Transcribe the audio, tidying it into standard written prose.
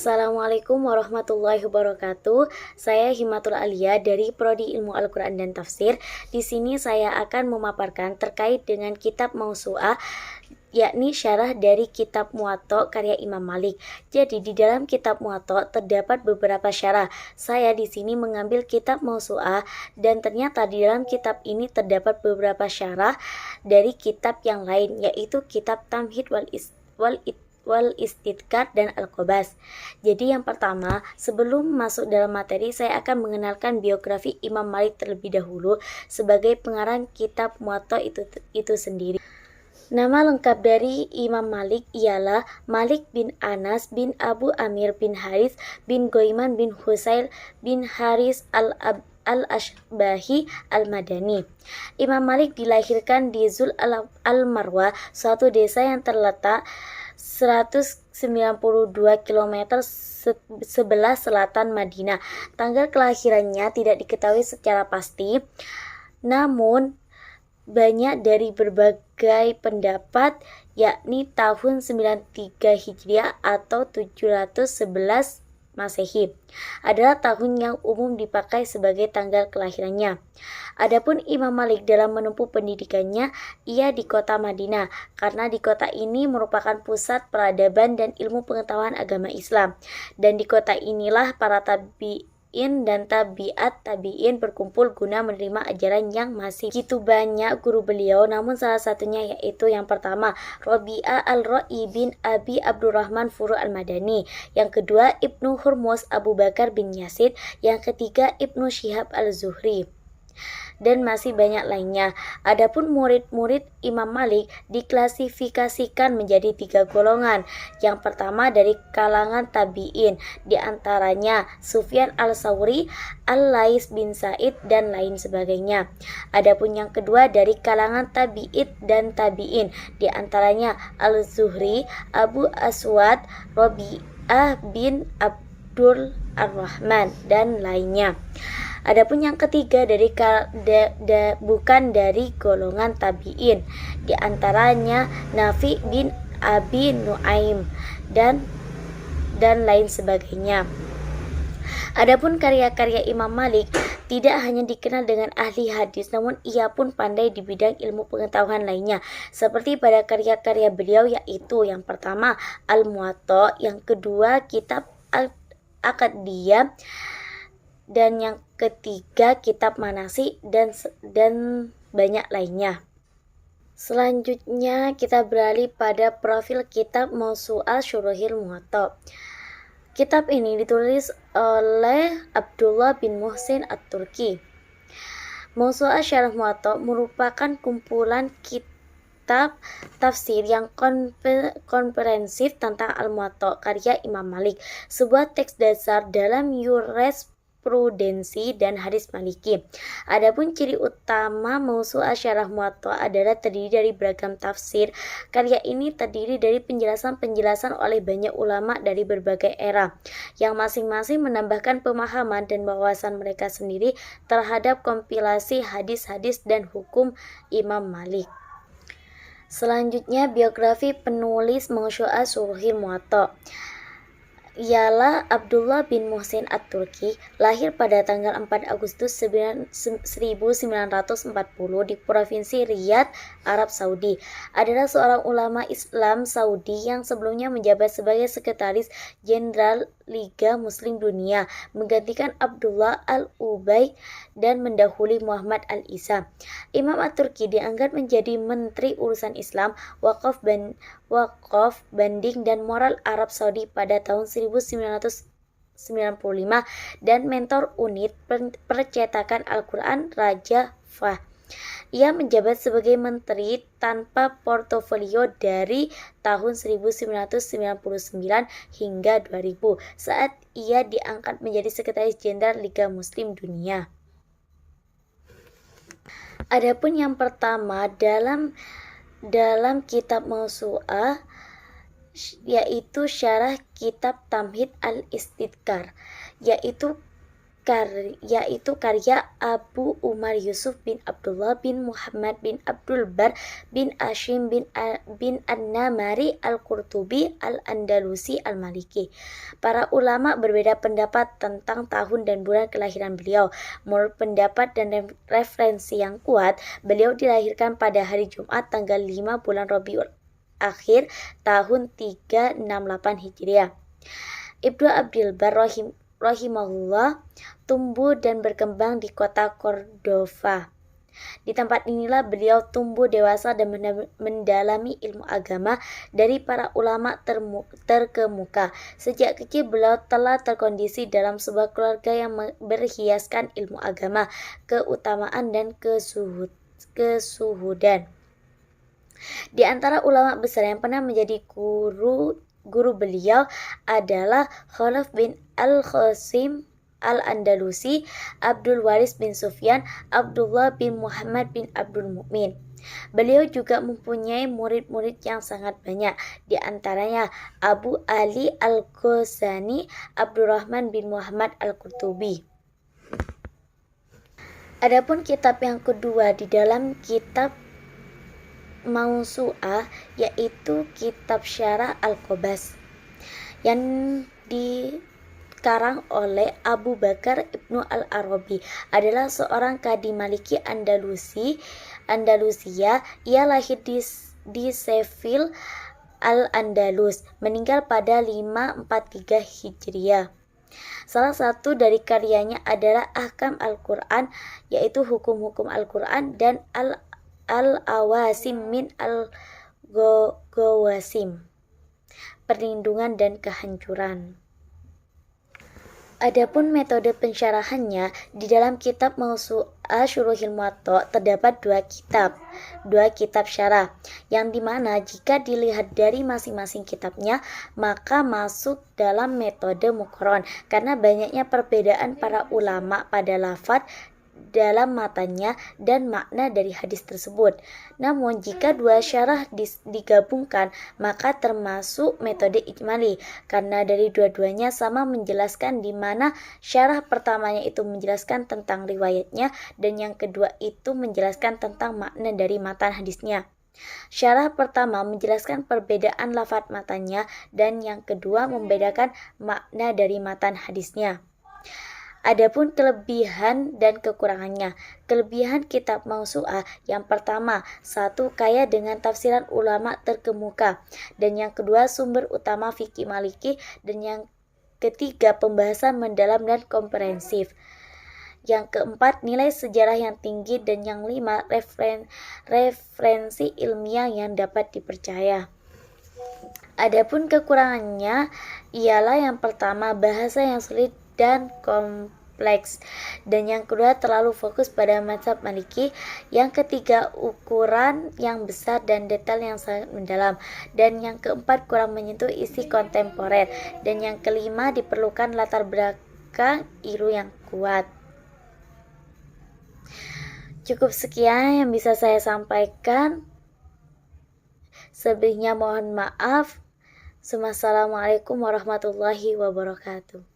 Assalamualaikum warahmatullahi wabarakatuh. Saya Himatul Alia dari Prodi Ilmu Al-Quran dan Tafsir. Di sini saya akan memaparkan terkait dengan kitab Mausu'ah, yakni syarah dari kitab Muwatta karya Imam Malik. Jadi di dalam kitab Muwatta terdapat beberapa syarah. Saya di sini mengambil kitab Mausu'ah dan ternyata di dalam kitab ini terdapat beberapa syarah dari kitab yang lain, yaitu kitab Tamhid wal Istidkar dan Al-Qobas. Jadi yang pertama, sebelum masuk dalam materi, saya akan mengenalkan biografi Imam Malik terlebih dahulu sebagai pengarang kitab Muwatta itu sendiri. Nama lengkap dari Imam Malik ialah Malik bin Anas bin Abu Amir bin Haris bin Goiman bin Husail bin Haris al-Ashbahi al-Madani. Imam Malik dilahirkan di Zul al-Marwah, suatu desa yang terletak 192 km sebelah selatan Madinah. Tanggal kelahirannya tidak diketahui secara pasti, namun banyak dari berbagai pendapat, yakni tahun 93 Hijriah atau 711 Masehi adalah tahun yang umum dipakai sebagai tanggal kelahirannya. Adapun Imam Malik dalam menempuh pendidikannya, ia di kota Madinah, karena di kota ini merupakan pusat peradaban dan ilmu pengetahuan agama Islam. Dan di kota inilah para tabi'in dan tabi'at tabi'in berkumpul guna menerima ajaran yang masih begitu banyak guru beliau, namun salah satunya yaitu yang pertama Rabi'ah al-Ra'i bin Abi Abdurrahman Furu al-Madani, yang kedua Ibnu Hurmuz Abu Bakar bin Yazid, yang ketiga Ibnu Syihab al-Zuhri, dan masih banyak lainnya. Adapun murid-murid Imam Malik diklasifikasikan menjadi 3 golongan. Yang pertama dari kalangan tabi'in, di antaranya Sufyan al-Sawri, Al-Lais bin Sa'id, dan lain sebagainya. Adapun yang kedua dari kalangan tabi'id dan tabi'in, di antaranya Al-Zuhri, Abu Aswad, Rabi'ah bin Abdul Ar-Rahman, dan lainnya. Adapun yang ketiga bukan dari golongan tabi'in, di antaranya Nafi bin Abi Nuaim dan lain sebagainya. Adapun karya-karya Imam Malik tidak hanya dikenal dengan ahli hadis, namun ia pun pandai di bidang ilmu pengetahuan lainnya, seperti pada karya-karya beliau, yaitu yang pertama Al-Muwatta, yang kedua kitab Al-Aqdiyah, dan yang ketiga kitab Manasik, dan banyak lainnya. Selanjutnya kita beralih pada profil kitab Mausu'ah Syuruhil Muwatta. Kitab ini ditulis oleh Abdullah bin Muhsin At-Turki. Mausu'ah Syarah Muwatta merupakan kumpulan kitab tafsir yang komprehensif tentang Al-Muwatta karya Imam Malik, sebuah teks dasar dalam jurisprudensi dan hadis Maliki. Adapun ciri utama Mausu'ah Syarah Muwatta adalah terdiri dari beragam tafsir. Karya ini terdiri dari penjelasan-penjelasan oleh banyak ulama dari berbagai era, yang masing-masing menambahkan pemahaman dan wawasan mereka sendiri terhadap kompilasi hadis-hadis dan hukum Imam Malik. Selanjutnya biografi penulis Mausu'ah Syuruhil Muwatta ialah Abdullah bin Muhsin At-Turki, lahir pada tanggal 4 Agustus 1940 di Provinsi Riyadh, Arab Saudi. Adalah seorang ulama Islam Saudi yang sebelumnya menjabat sebagai Sekretaris Jenderal Liga Muslim Dunia, menggantikan Abdullah Al-Ubay dan mendahului Muhammad Al-Isa. Imam At-Turki diangkat menjadi Menteri Urusan Islam, Wakaf, Banding dan Moral Arab Saudi pada tahun 1995 dan mentor unit percetakan Al-Quran Raja Fah. Ia menjabat sebagai menteri tanpa portofolio dari tahun 1999 hingga 2000 saat ia diangkat menjadi Sekretaris Jenderal Liga Muslim Dunia. Adapun yang pertama dalam kitab Mausu'ah yaitu syarah kitab Tamhid al-Istidkar, yaitu yaitu karya Abu Umar Yusuf bin Abdullah bin Muhammad bin Abdul Bar bin Ashim bin An-Namari Al-Qurtubi Al-Andalusi Al-Maliki. Para ulama berbeda pendapat tentang tahun dan bulan kelahiran beliau. Menurut pendapat dan referensi yang kuat, beliau dilahirkan pada hari Jumat tanggal 5 bulan Rabiul Akhir tahun 368 Hijriah. Ibnu Abdul Bar rahimahullah tumbuh dan berkembang di kota Cordova. Di tempat inilah beliau tumbuh dewasa dan mendalami ilmu agama dari para ulama terkemuka. Sejak kecil beliau telah terkondisi dalam sebuah keluarga yang berhiaskan ilmu agama, keutamaan dan kesuhudan. Di antara ulama besar yang pernah menjadi guru beliau adalah Khalaf bin Al-Qasim Al-Andalusi, Abdul Waris bin Sufyan, Abdullah bin Muhammad bin Abdul Mukmin. Beliau juga mempunyai murid-murid yang sangat banyak, di antaranya Abu Ali Al-Ghazani, Abdurrahman bin Muhammad Al-Qurtubi. Adapun kitab yang kedua di dalam kitab Mausu'ah yaitu kitab Syarah Al-Qobas yang dikarang oleh Abu Bakar Ibnu Al-Arabi, adalah seorang kadi Maliki Andalusia. Ia lahir di Seville Al-Andalus, meninggal pada 543 Hijriah. Salah satu dari karyanya adalah Ahkam Al-Quran, yaitu hukum-hukum Al-Quran, dan Al-Awasim min Al-Gawasim, perlindungan dan kehancuran. Adapun metode pensyarahannya, di dalam kitab Mausu'ah Syuruhil Muwatta terdapat dua kitab syarah, yang dimana jika dilihat dari masing-masing kitabnya maka masuk dalam metode muqaron, karena banyaknya perbedaan para ulama pada lafadz dalam matanya dan makna dari hadis tersebut. Namun jika dua syarah digabungkan maka termasuk metode ijmali, karena dari dua-duanya sama menjelaskan, di mana syarah pertamanya itu menjelaskan tentang riwayatnya dan yang kedua itu menjelaskan tentang makna dari matan hadisnya. Syarah pertama menjelaskan perbedaan lafadz matanya dan yang kedua membedakan makna dari matan hadisnya. Adapun kelebihan dan kekurangannya. Kelebihan kitab Mausu'ah yang pertama, satu, kaya dengan tafsiran ulama terkemuka, dan yang kedua sumber utama fikih Maliki, dan yang ketiga pembahasan mendalam dan komprehensif. Yang keempat, nilai sejarah yang tinggi, dan yang lima, referensi ilmiah yang dapat dipercaya. Adapun kekurangannya ialah yang pertama, bahasa yang sulit dan kompleks, dan yang kedua terlalu fokus pada mazhab Maliki, yang ketiga ukuran yang besar dan detail yang sangat mendalam, dan yang keempat kurang menyentuh isi kontemporer, dan yang kelima diperlukan latar belakang ilmu yang kuat. Cukup sekian yang bisa saya sampaikan. Sebelumnya mohon maaf. Assalamualaikum warahmatullahi wabarakatuh.